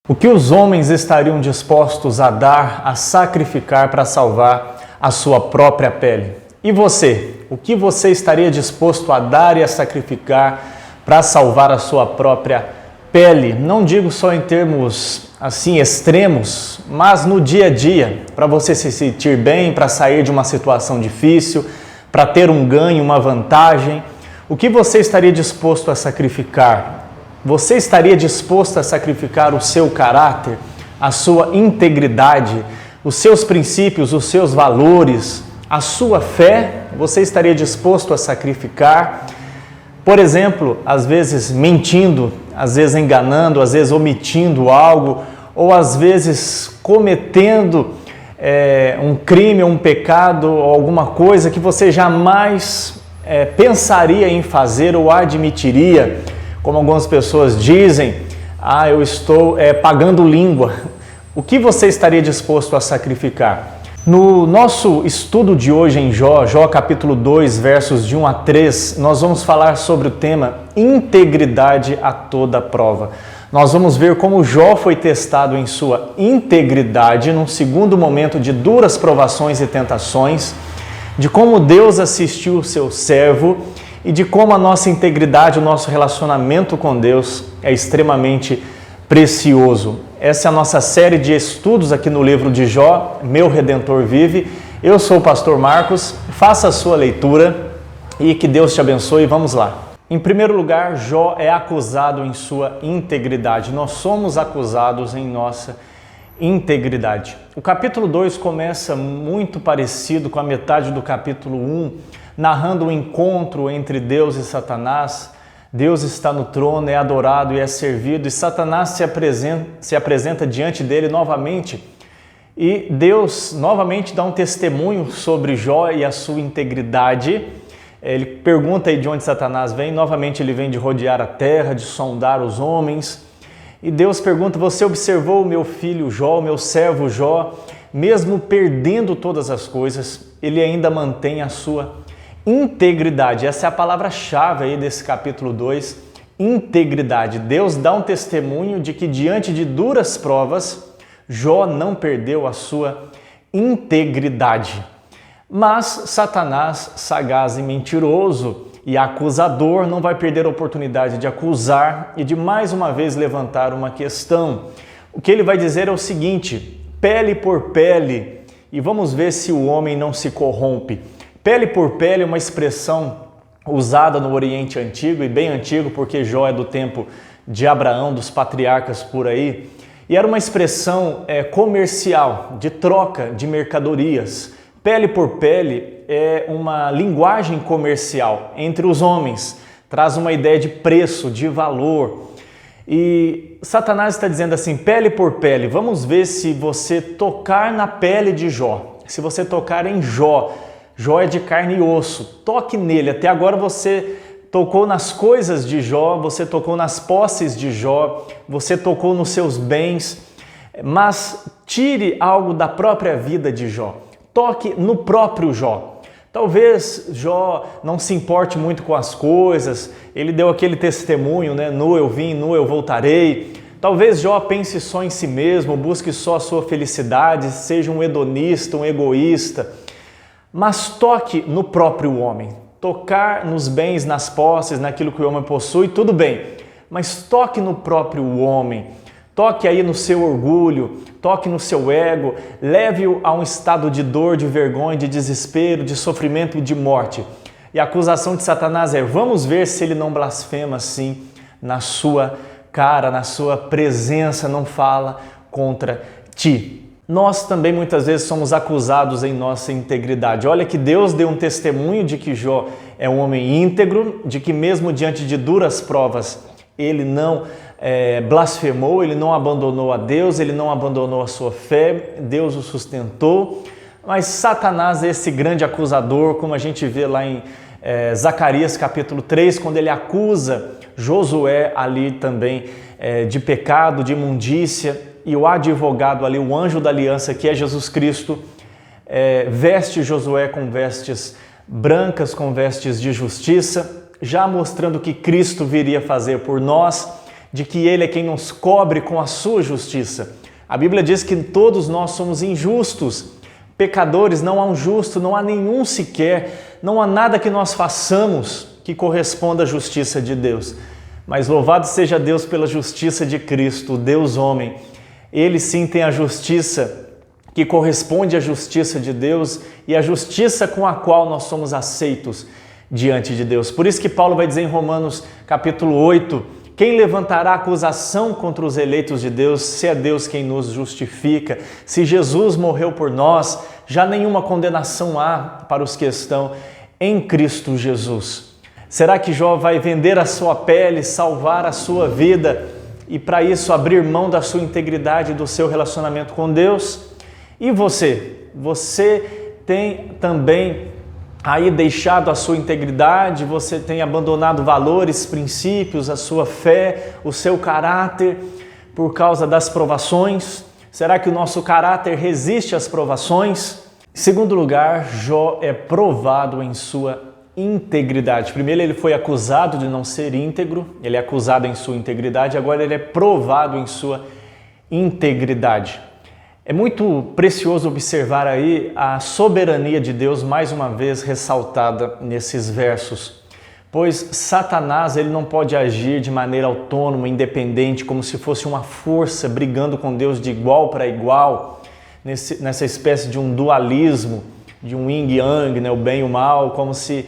O que os homens estariam dispostos a dar, a sacrificar para salvar a sua própria pele? E você? O que você estaria disposto a dar e a sacrificar para salvar a sua própria pele? Não digo só em termos assim extremos, mas no dia a dia, para você se sentir bem, para sair de uma situação difícil, para ter um ganho, uma vantagem. O que você estaria disposto a sacrificar? Você estaria disposto a sacrificar o seu caráter, a sua integridade, os seus princípios, os seus valores, a sua fé? Você estaria disposto a sacrificar? Por exemplo, às vezes mentindo, às vezes enganando, às vezes omitindo algo, ou às vezes cometendo um crime, um pecado, ou alguma coisa que você jamais pensaria em fazer ou admitiria. Como algumas pessoas dizem, eu estou pagando língua. O que você estaria disposto a sacrificar? No nosso estudo de hoje em Jó capítulo 2, versos de 1 a 3, nós vamos falar sobre o tema integridade a toda prova. Nós vamos ver como Jó foi testado em sua integridade num segundo momento de duras provações e tentações, de como Deus assistiu o seu servo e de como a nossa integridade, o nosso relacionamento com Deus é extremamente precioso. Essa é a nossa série de estudos aqui no livro de Jó, Meu Redentor Vive. Eu sou o pastor Marcos, faça a sua leitura e que Deus te abençoe. Vamos lá. Em primeiro lugar, Jó é acusado em sua integridade. Nós somos acusados em nossa integridade. O capítulo 2 começa muito parecido com a metade do capítulo 1, narrando o encontro entre Deus e Satanás. Deus está no trono, é adorado e é servido, e Satanás se apresenta diante dele novamente. E Deus novamente dá um testemunho sobre Jó e a sua integridade. Ele pergunta aí de onde Satanás vem. Novamente ele vem de rodear a terra, de sondar os homens. E Deus pergunta: você observou o meu filho Jó, o meu servo Jó? Mesmo perdendo todas as coisas, ele ainda mantém a sua integridade. Essa é a palavra-chave aí desse capítulo 2, integridade. Deus dá um testemunho de que diante de duras provas, Jó não perdeu a sua integridade. Mas Satanás, sagaz e mentiroso e acusador, não vai perder a oportunidade de acusar e de mais uma vez levantar uma questão. O que ele vai dizer é o seguinte: pele por pele, e vamos ver se o homem não se corrompe. Pele por pele é uma expressão usada no Oriente Antigo, e bem antigo, porque Jó é do tempo de Abraão, dos patriarcas por aí, e era uma expressão comercial, de troca de mercadorias. Pele por pele é uma linguagem comercial entre os homens, traz uma ideia de preço, de valor. E Satanás está dizendo assim: pele por pele, vamos ver se você tocar na pele de Jó, se você tocar em Jó. Jó é de carne e osso, toque nele. Até agora você tocou nas coisas de Jó, você tocou nas posses de Jó, você tocou nos seus bens, mas tire algo da própria vida de Jó, toque no próprio Jó. Talvez Jó não se importe muito com as coisas, ele deu aquele testemunho, né? Nu eu vim, nu eu voltarei. Talvez Jó pense só em si mesmo, busque só a sua felicidade, seja um hedonista, um egoísta. Mas toque no próprio homem. Tocar nos bens, nas posses, naquilo que o homem possui, tudo bem. Mas toque no próprio homem. Toque aí no seu orgulho, toque no seu ego, leve-o a um estado de dor, de vergonha, de desespero, de sofrimento e de morte. E a acusação de Satanás é: vamos ver se ele não blasfema assim na sua cara, na sua presença, não fala contra ti. Nós também muitas vezes somos acusados em nossa integridade. Olha que Deus deu um testemunho de que Jó é um homem íntegro, de que mesmo diante de duras provas, ele não blasfemou, ele não abandonou a Deus, ele não abandonou a sua fé, Deus o sustentou. Mas Satanás é esse grande acusador, como a gente vê lá em Zacarias capítulo 3, quando ele acusa Josué ali também de pecado, de imundícia. E o advogado ali, o anjo da aliança, que é Jesus Cristo, veste Josué com vestes brancas, com vestes de justiça, já mostrando que Cristo viria fazer por nós, de que Ele é quem nos cobre com a sua justiça. A Bíblia diz que todos nós somos injustos, pecadores, não há um justo, não há nenhum sequer, não há nada que nós façamos que corresponda à justiça de Deus. Mas louvado seja Deus pela justiça de Cristo, o Deus homem. Ele sim tem a justiça que corresponde à justiça de Deus e a justiça com a qual nós somos aceitos diante de Deus. Por isso que Paulo vai dizer em Romanos capítulo 8, quem levantará acusação contra os eleitos de Deus, se é Deus quem nos justifica? Se Jesus morreu por nós, já nenhuma condenação há para os que estão em Cristo Jesus. Será que Jó vai vender a sua pele, salvar a sua vida e para isso abrir mão da sua integridade e do seu relacionamento com Deus? E você? Você tem também aí deixado a sua integridade, você tem abandonado valores, princípios, a sua fé, o seu caráter por causa das provações? Será que o nosso caráter resiste às provações? Em segundo lugar, Jó é provado em sua integridade. Primeiro ele foi acusado de não ser íntegro, ele é acusado em sua integridade, agora ele é provado em sua integridade. É muito precioso observar aí a soberania de Deus mais uma vez ressaltada nesses versos, pois Satanás ele não pode agir de maneira autônoma, independente, como se fosse uma força brigando com Deus de igual para igual, nessa espécie de um dualismo, de um yin e yang, né, o bem e o mal, como se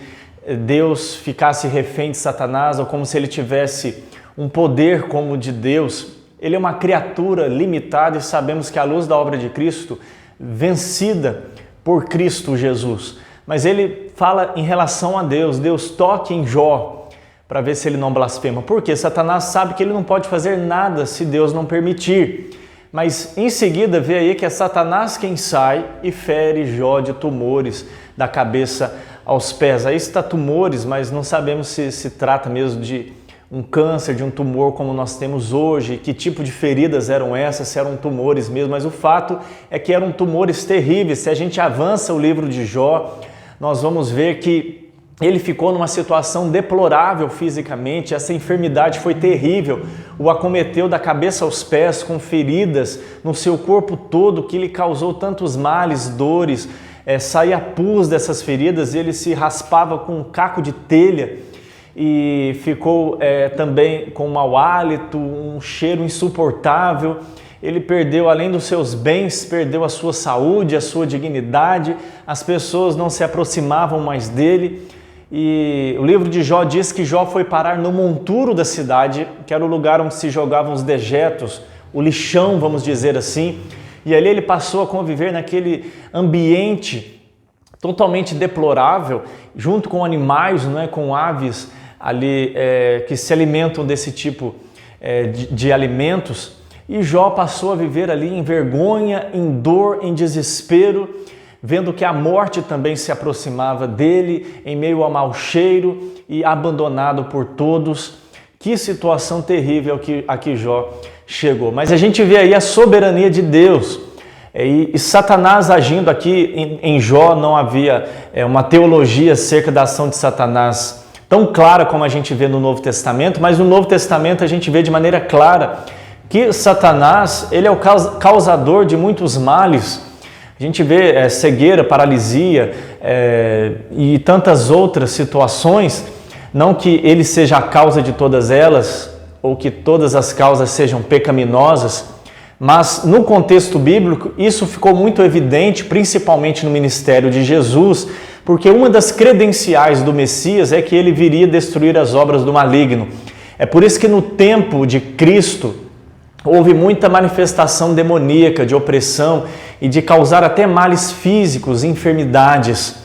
Deus ficasse refém de Satanás ou como se ele tivesse um poder como o de Deus. Ele é uma criatura limitada e sabemos que à luz da obra de Cristo, vencida por Cristo Jesus. Mas ele fala em relação a Deus, Deus toque em Jó para ver se ele não blasfema. Porque Satanás sabe que ele não pode fazer nada se Deus não permitir. Mas em seguida vê aí que é Satanás quem sai e fere Jó de tumores da cabeça aos pés. Aí está tumores, mas não sabemos se se trata mesmo de um câncer, de um tumor como nós temos hoje, que tipo de feridas eram essas, se eram tumores mesmo, mas o fato é que eram tumores terríveis. Se a gente avança o livro de Jó, nós vamos ver que ele ficou numa situação deplorável fisicamente, essa enfermidade foi terrível, o acometeu da cabeça aos pés, com feridas no seu corpo todo, que lhe causou tantos males, dores, saía pus dessas feridas, ele se raspava com um caco de telha, e ficou também com mau hálito, um cheiro insuportável. Ele perdeu, além dos seus bens, perdeu a sua saúde, a sua dignidade, as pessoas não se aproximavam mais dele. E o livro de Jó diz que Jó foi parar no monturo da cidade, que era o lugar onde se jogavam os dejetos, o lixão, vamos dizer assim, e ali ele passou a conviver naquele ambiente totalmente deplorável, junto com animais, né, com aves ali que se alimentam desse tipo de alimentos, e Jó passou a viver ali em vergonha, em dor, em desespero, vendo que a morte também se aproximava dele, em meio ao mau cheiro e abandonado por todos. Que situação terrível a que Jó chegou. Mas a gente vê aí a soberania de Deus. E Satanás agindo aqui em Jó, não havia uma teologia acerca da ação de Satanás tão clara como a gente vê no Novo Testamento, mas no Novo Testamento a gente vê de maneira clara que Satanás ele é o causador de muitos males. A gente vê cegueira, paralisia e tantas outras situações, não que ele seja a causa de todas elas, ou que todas as causas sejam pecaminosas, mas no contexto bíblico isso ficou muito evidente, principalmente no ministério de Jesus, porque uma das credenciais do Messias é que ele viria destruir as obras do maligno. É por isso que no tempo de Cristo houve muita manifestação demoníaca, de opressão e de causar até males físicos, enfermidades.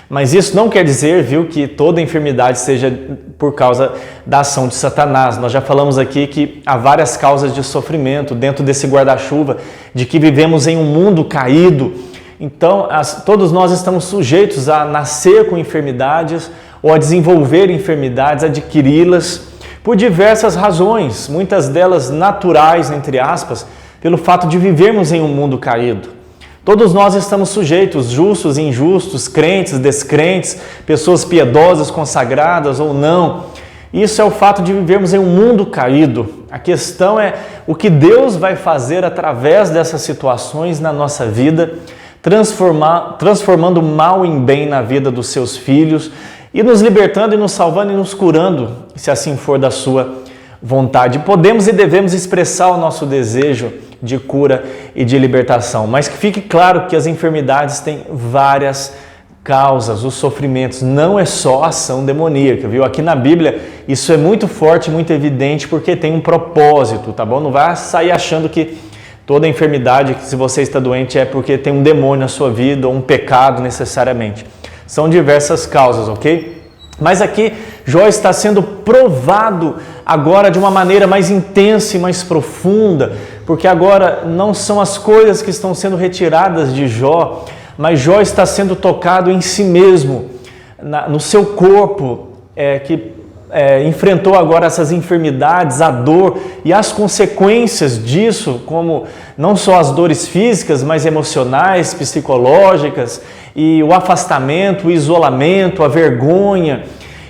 Mas isso não quer dizer, viu, que toda enfermidade seja por causa da ação de Satanás. Nós já falamos aqui que há várias causas de sofrimento dentro desse guarda-chuva, de que vivemos em um mundo caído. Então, todos nós estamos sujeitos a nascer com enfermidades ou a desenvolver enfermidades, adquiri-las por diversas razões, muitas delas naturais, entre aspas, pelo fato de vivermos em um mundo caído. Todos nós estamos sujeitos, justos e injustos, crentes, descrentes, pessoas piedosas, consagradas ou não. Isso é o fato de vivermos em um mundo caído. A questão é o que Deus vai fazer através dessas situações na nossa vida, transformando o mal em bem na vida dos seus filhos e nos libertando e nos salvando e nos curando, se assim for da sua vontade. Podemos e devemos expressar o nosso desejo de cura e de libertação, mas que fique claro que as enfermidades têm várias causas, os sofrimentos, não é só ação demoníaca, viu? Aqui na Bíblia isso é muito forte, muito evidente, porque tem um propósito, tá bom? Não vai sair achando que toda enfermidade, que se você está doente, é porque tem um demônio na sua vida ou um pecado necessariamente. São diversas causas, ok? Mas aqui Jó está sendo provado agora de uma maneira mais intensa e mais profunda, porque agora não são as coisas que estão sendo retiradas de Jó, mas Jó está sendo tocado em si mesmo, no seu corpo, que enfrentou agora essas enfermidades, a dor e as consequências disso, como não só as dores físicas, mas emocionais, psicológicas, e o afastamento, o isolamento, a vergonha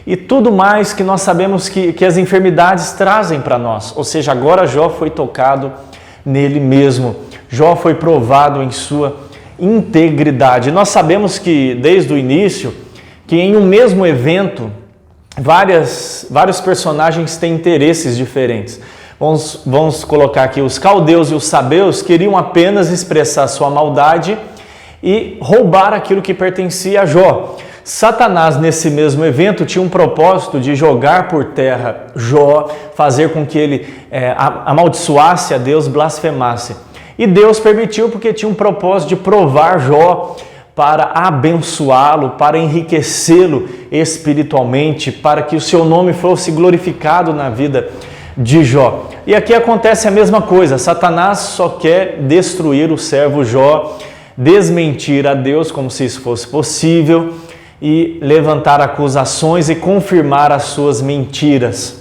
e tudo mais que nós sabemos que as enfermidades trazem para nós. Ou seja, agora Jó foi tocado nele mesmo, Jó foi provado em sua integridade. Nós sabemos que desde o início, que em um mesmo evento, vários personagens têm interesses diferentes. Vamos colocar aqui, os caldeus e os sabeus queriam apenas expressar sua maldade e roubar aquilo que pertencia a Jó. Satanás, nesse mesmo evento, tinha um propósito de jogar por terra Jó, fazer com que ele amaldiçoasse a Deus, blasfemasse. E Deus permitiu porque tinha um propósito de provar Jó, para abençoá-lo, para enriquecê-lo espiritualmente, para que o seu nome fosse glorificado na vida de Jó. E aqui acontece a mesma coisa, Satanás só quer destruir o servo Jó, desmentir a Deus como se isso fosse possível e levantar acusações e confirmar as suas mentiras.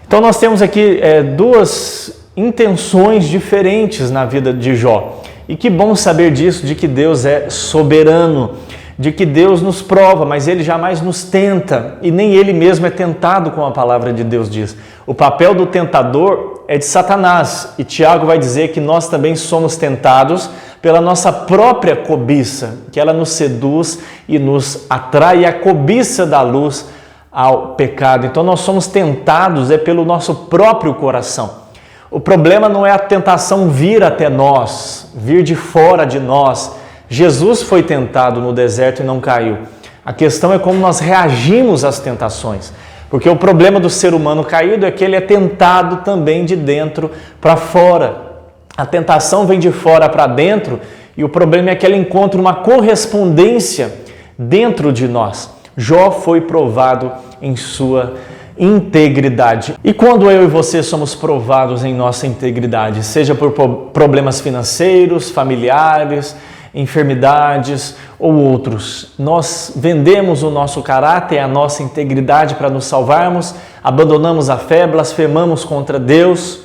Então nós temos aqui duas intenções diferentes na vida de Jó. E que bom saber disso, de que Deus é soberano, de que Deus nos prova, mas Ele jamais nos tenta, e nem Ele mesmo é tentado, como a palavra de Deus diz. O papel do tentador é de Satanás, e Tiago vai dizer que nós também somos tentados pela nossa própria cobiça, que ela nos seduz e nos atrai, a cobiça da luz ao pecado. Então nós somos tentados pelo nosso próprio coração. O problema não é a tentação vir até nós, vir de fora de nós. Jesus foi tentado no deserto e não caiu. A questão é como nós reagimos às tentações. Porque o problema do ser humano caído é que ele é tentado também de dentro para fora. A tentação vem de fora para dentro e o problema é que ela encontra uma correspondência dentro de nós. Jó foi provado em sua integridade. E quando eu e você somos provados em nossa integridade, seja por problemas financeiros, familiares, enfermidades ou outros, nós vendemos o nosso caráter, a nossa integridade para nos salvarmos, abandonamos a fé, blasfemamos contra Deus.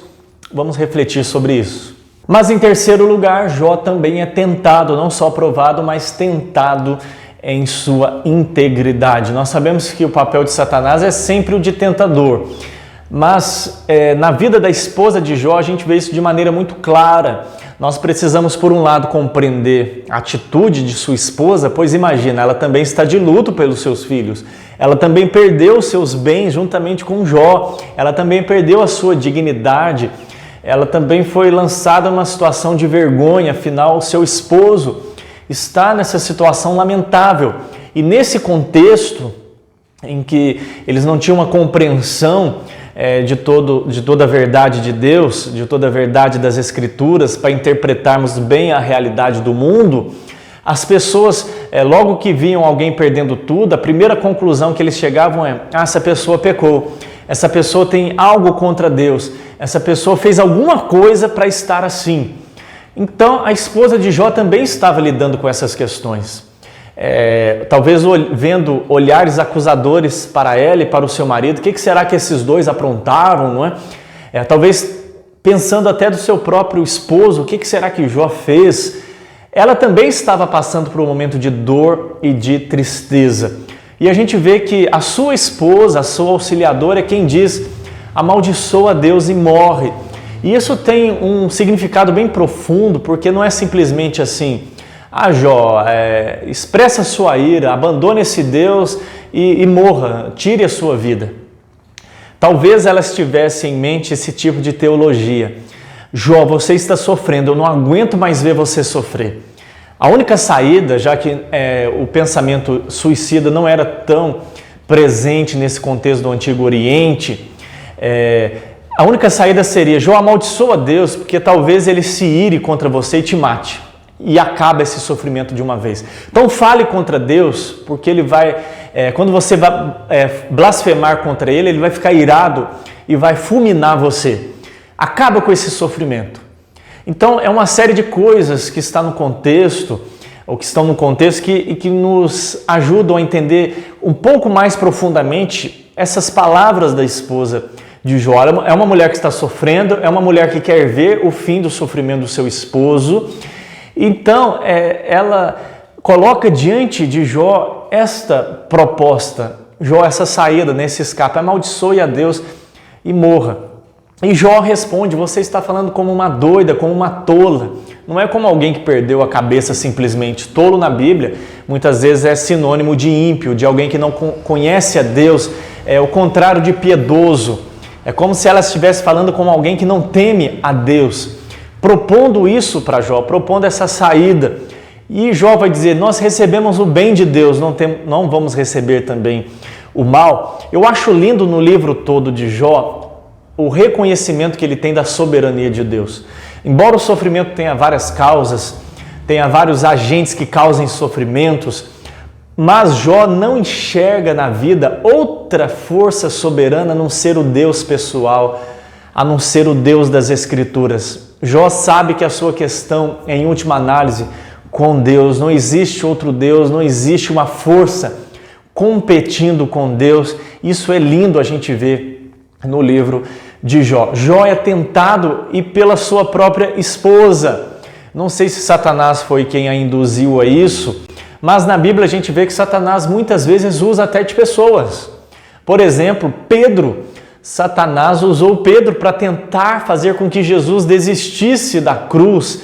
Vamos refletir sobre isso. Mas em terceiro lugar, Jó também é tentado, não só provado, mas tentado em sua integridade. Nós sabemos que o papel de Satanás é sempre o de tentador, mas na vida da esposa de Jó a gente vê isso de maneira muito clara. Nós precisamos, por um lado, compreender a atitude de sua esposa, pois imagina, ela também está de luto pelos seus filhos, ela também perdeu os seus bens juntamente com Jó, ela também perdeu a sua dignidade, ela também foi lançada numa situação de vergonha, afinal o seu esposo está nessa situação lamentável. E nesse contexto em que eles não tinham uma compreensão de toda a verdade de Deus, de toda a verdade das Escrituras, para interpretarmos bem a realidade do mundo, as pessoas, logo que viam alguém perdendo tudo, a primeira conclusão que eles chegavam é: essa pessoa pecou, essa pessoa tem algo contra Deus, essa pessoa fez alguma coisa para estar assim. Então, a esposa de Jó também estava lidando com essas questões. Talvez vendo olhares acusadores para ela e para o seu marido, o que será que esses dois aprontaram, não é? Talvez pensando até do seu próprio esposo, o que será que Jó fez? Ela também estava passando por um momento de dor e de tristeza. E a gente vê que a sua esposa, a sua auxiliadora, é quem diz: amaldiçoa Deus e morre. E isso tem um significado bem profundo, porque não é simplesmente assim: Jó, expressa sua ira, abandone esse Deus e morra, tire a sua vida. Talvez ela estivesse em mente esse tipo de teologia: Jó, você está sofrendo, eu não aguento mais ver você sofrer. A única saída, já que o pensamento suicida não era tão presente nesse contexto do Antigo Oriente, a única saída seria: Jó, amaldiçoa Deus, porque talvez ele se ire contra você e te mate, e acaba esse sofrimento de uma vez. Então fale contra Deus, porque ele vai, quando você vai blasfemar contra ele, ele vai ficar irado e vai fulminar você. Acaba com esse sofrimento. Então é uma série de coisas que está no contexto, ou que estão no contexto, que nos ajudam a entender um pouco mais profundamente essas palavras da esposa de Jó. É uma mulher que está sofrendo, é uma mulher que quer ver o fim do sofrimento do seu esposo. Então ela coloca diante de Jó esta proposta, Jó, essa saída, nesse escape: amaldiçoe a Deus e morra. E Jó responde: você está falando como uma doida, como uma tola. Não é como alguém que perdeu a cabeça simplesmente. Tolo na Bíblia muitas vezes é sinônimo de ímpio, de alguém que não conhece a Deus, é o contrário de piedoso. É como se ela estivesse falando como alguém que não teme a Deus, propondo isso para Jó, propondo essa saída. E Jó vai dizer: nós recebemos o bem de Deus, não vamos receber também o mal. Eu acho lindo no livro todo de Jó o reconhecimento que ele tem da soberania de Deus. Embora o sofrimento tenha várias causas, tenha vários agentes que causem sofrimentos, mas Jó não enxerga na vida outra força soberana a não ser o Deus pessoal, a não ser o Deus das Escrituras. Jó sabe que a sua questão é, em última análise, com Deus. Não existe outro Deus, não existe uma força competindo com Deus. Isso é lindo a gente ver no livro de Jó. Jó é tentado e pela sua própria esposa. Não sei se Satanás foi quem a induziu a isso, mas na Bíblia a gente vê que Satanás muitas vezes usa até de pessoas. Por exemplo, Pedro. Satanás usou Pedro para tentar fazer com que Jesus desistisse da cruz.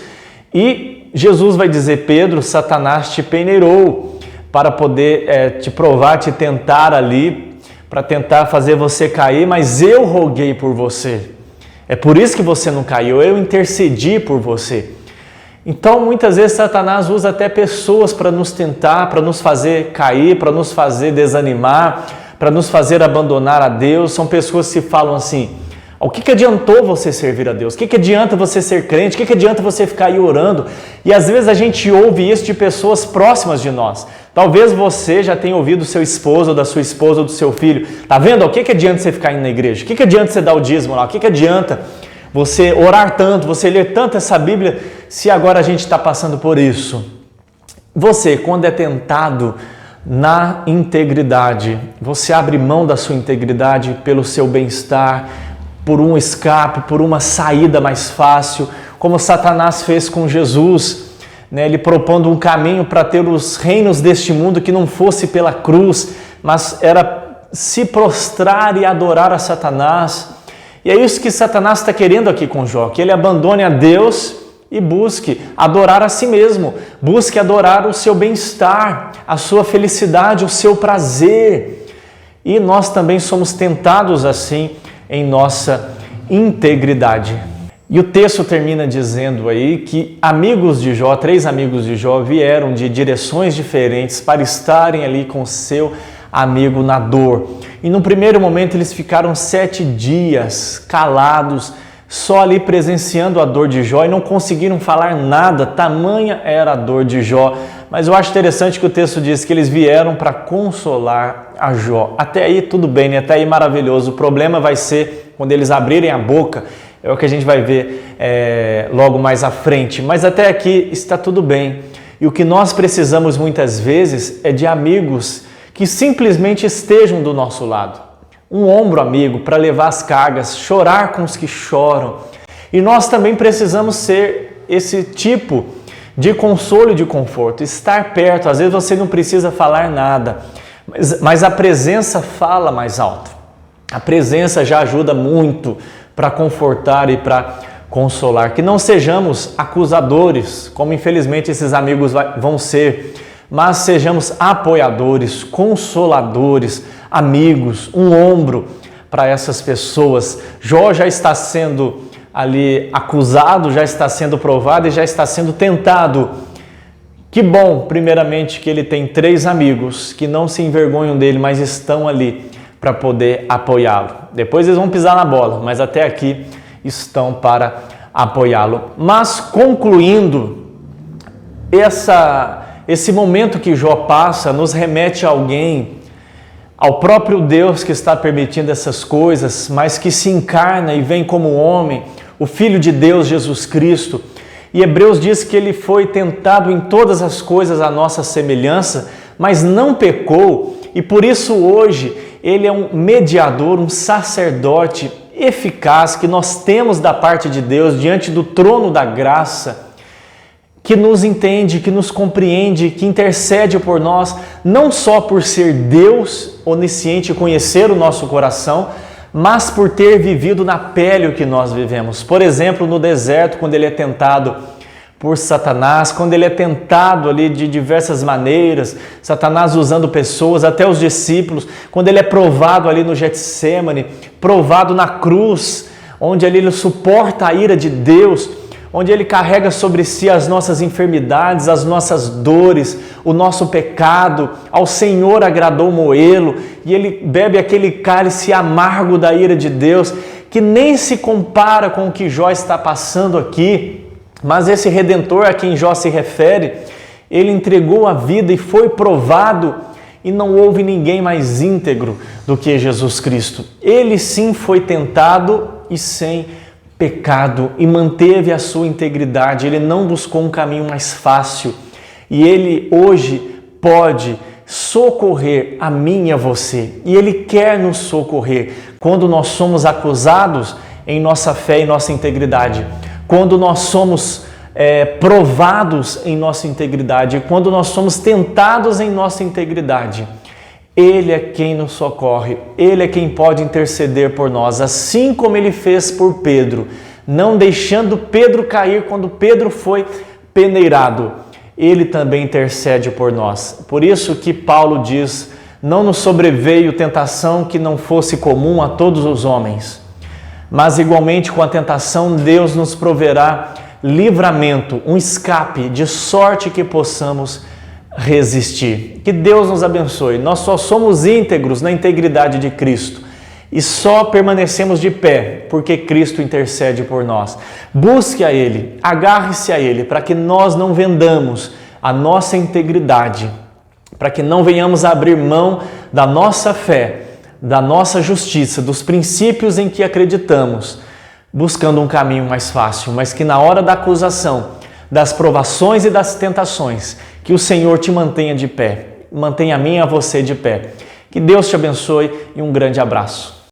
E Jesus vai dizer: Pedro, Satanás te peneirou para poder te provar, te tentar ali, para tentar fazer você cair, mas eu roguei por você. É por isso que você não caiu, eu intercedi por você. Então, muitas vezes, Satanás usa até pessoas para nos tentar, para nos fazer cair, para nos fazer desanimar, para nos fazer abandonar a Deus. São pessoas que falam assim: o que adiantou você servir a Deus? O que adianta você ser crente? O que adianta você ficar aí orando? E às vezes a gente ouve isso de pessoas próximas de nós. Talvez você já tenha ouvido do seu esposo, ou da sua esposa, ou do seu filho: tá vendo? O que adianta você ficar indo na igreja? O que adianta você dar o dízimo lá? O que adianta você orar tanto, você ler tanto essa Bíblia, se agora a gente está passando por isso? Você, quando é tentado na integridade, você abre mão da sua integridade pelo seu bem-estar, por um escape, por uma saída mais fácil, como Satanás fez com Jesus, né? Ele propondo um caminho para ter os reinos deste mundo que não fosse pela cruz, mas era se prostrar e adorar a Satanás. E é isso que Satanás está querendo aqui com Jó, que ele abandone a Deus e busque adorar a si mesmo, busque adorar o seu bem-estar, a sua felicidade, o seu prazer. E nós também somos tentados assim em nossa integridade. E o texto termina dizendo aí que amigos de Jó, 3 amigos de Jó, vieram de direções diferentes para estarem ali com seu amigo na dor. E no primeiro momento eles ficaram 7 dias calados, só ali presenciando a dor de Jó, e não conseguiram falar nada, tamanha era a dor de Jó. Mas eu acho interessante que o texto diz que eles vieram para consolar a Jó. Até aí tudo bem, né? Até aí maravilhoso. O problema vai ser quando eles abrirem a boca, é o que a gente vai ver logo mais à frente. Mas até aqui está tudo bem. E o que nós precisamos muitas vezes é de amigos que simplesmente estejam do nosso lado. Um ombro amigo para levar as cargas, chorar com os que choram. E nós também precisamos ser esse tipo de consolo e de conforto, estar perto. Às vezes você não precisa falar nada, mas a presença fala mais alto. A presença já ajuda muito para confortar e para consolar. Que não sejamos acusadores, como infelizmente esses amigos vão ser, mas sejamos apoiadores, consoladores, amigos, um ombro para essas pessoas. Jó já está sendo ali acusado, já está sendo provado e já está sendo tentado. Que bom, primeiramente, que ele tem 3 amigos que não se envergonham dele, mas estão ali para poder apoiá-lo. Depois eles vão pisar na bola, mas até aqui estão para apoiá-lo. Mas concluindo, esse momento que Jó passa nos remete a alguém, ao próprio Deus que está permitindo essas coisas, mas que se encarna e vem como homem, o Filho de Deus, Jesus Cristo. E Hebreus diz que ele foi tentado em todas as coisas à nossa semelhança, mas não pecou, e por isso hoje ele é um mediador, um sacerdote eficaz que nós temos da parte de Deus diante do trono da graça, que nos entende, que nos compreende, que intercede por nós, não só por ser Deus onisciente e conhecer o nosso coração, mas por ter vivido na pele o que nós vivemos. Por exemplo, no deserto, quando ele é tentado por Satanás, quando ele é tentado ali de diversas maneiras, Satanás usando pessoas, até os discípulos, quando ele é provado ali no Getsêmani, provado na cruz, onde ali ele suporta a ira de Deus, onde ele carrega sobre si as nossas enfermidades, as nossas dores, o nosso pecado. Ao Senhor agradou moê-lo, e ele bebe aquele cálice amargo da ira de Deus, que nem se compara com o que Jó está passando aqui. Mas esse Redentor a quem Jó se refere, ele entregou a vida e foi provado, e não houve ninguém mais íntegro do que Jesus Cristo. Ele sim foi tentado e sem pecado, e manteve a sua integridade. Ele não buscou um caminho mais fácil, e ele hoje pode socorrer a mim e a você, e ele quer nos socorrer quando nós somos acusados em nossa fé e nossa integridade, quando nós somos provados em nossa integridade, quando nós somos tentados em nossa integridade. Ele é quem nos socorre, Ele é quem pode interceder por nós, assim como Ele fez por Pedro, não deixando Pedro cair quando Pedro foi peneirado. Ele também intercede por nós. Por isso que Paulo diz, não nos sobreveio tentação que não fosse comum a todos os homens, mas igualmente com a tentação Deus nos proverá livramento, um escape, de sorte que possamos resistir. Que Deus nos abençoe. Nós só somos íntegros na integridade de Cristo e só permanecemos de pé porque Cristo intercede por nós. Busque a Ele, agarre-se a Ele, para que nós não vendamos a nossa integridade, para que não venhamos a abrir mão da nossa fé, da nossa justiça, dos princípios em que acreditamos, buscando um caminho mais fácil, mas que na hora da acusação, das provações e das tentações, que o Senhor te mantenha de pé, mantenha a mim e a você de pé. Que Deus te abençoe e um grande abraço.